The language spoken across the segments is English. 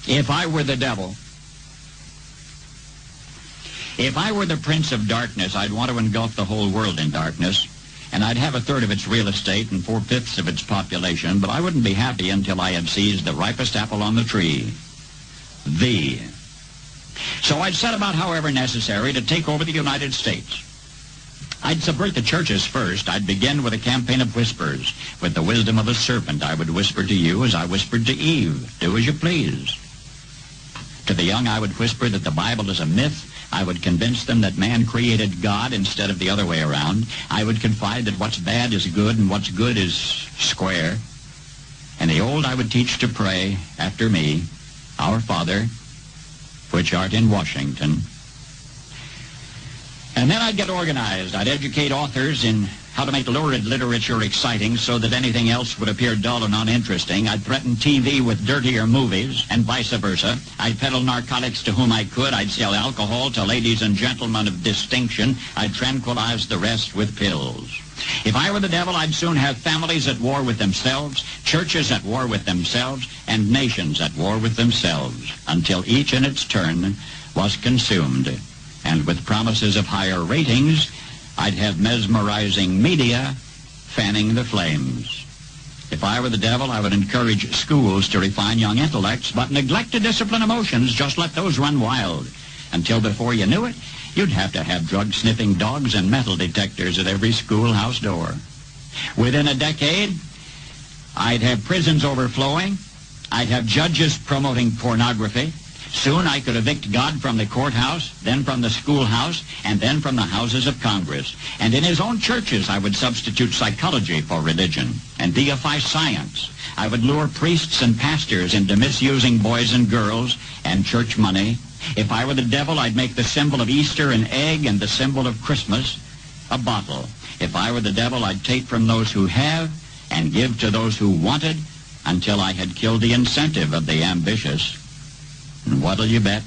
If I were the devil, if I were the prince of darkness, I'd want to engulf the whole world in darkness, and I'd have a third of its real estate and 4/5 of its population, but I wouldn't be happy until I had seized the ripest apple on the tree, thee. So I'd set about, however necessary, to take over the United States. I'd subvert the churches first. I'd begin with a campaign of whispers. With the wisdom of a serpent, I would whisper to you as I whispered to Eve, do as you please. To the young, I would whisper that the Bible is a myth. I would convince them that man created God instead of the other way around. I would confide that what's bad is good and what's good is square. And the old I would teach to pray after me, Our Father, which art in Washington. And then I'd get organized. I'd educate authors in how to make lurid literature exciting so that anything else would appear dull and uninteresting. I'd threaten TV with dirtier movies and vice versa. I'd peddle narcotics to whom I could. I'd sell alcohol to ladies and gentlemen of distinction. I'd tranquilize the rest with pills. If I were the devil, I'd soon have families at war with themselves, churches at war with themselves, and nations at war with themselves, until each in its turn was consumed. And with promises of higher ratings, I'd have mesmerizing media fanning the flames. If I were the devil, I would encourage schools to refine young intellects, but neglect to discipline emotions. Just let those run wild. Until before you knew it, you'd have to have drug-sniffing dogs and metal detectors at every schoolhouse door. Within a decade, I'd have prisons overflowing. I'd have judges promoting pornography. Soon I could evict God from the courthouse, then from the schoolhouse, and then from the houses of Congress. And in his own churches, I would substitute psychology for religion and deify science. I would lure priests and pastors into misusing boys and girls and church money. If I were the devil, I'd make the symbol of Easter an egg and the symbol of Christmas a bottle. If I were the devil, I'd take from those who have and give to those who wanted until I had killed the incentive of the ambitious. And what'll you bet?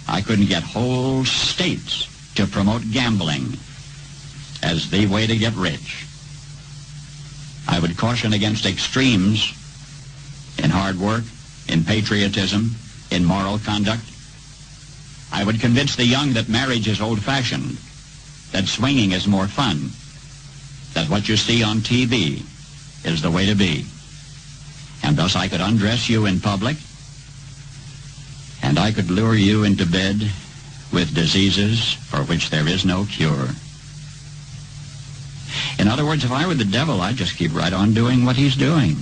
I couldn't get whole states to promote gambling as the way to get rich. I would caution against extremes in hard work, in patriotism, in moral conduct. I would convince the young that marriage is old-fashioned, that swinging is more fun, that what you see on TV is the way to be. And thus I could undress you in public, and I could lure you into bed with diseases for which there is no cure. In other words, if I were the devil, I'd just keep right on doing what he's doing.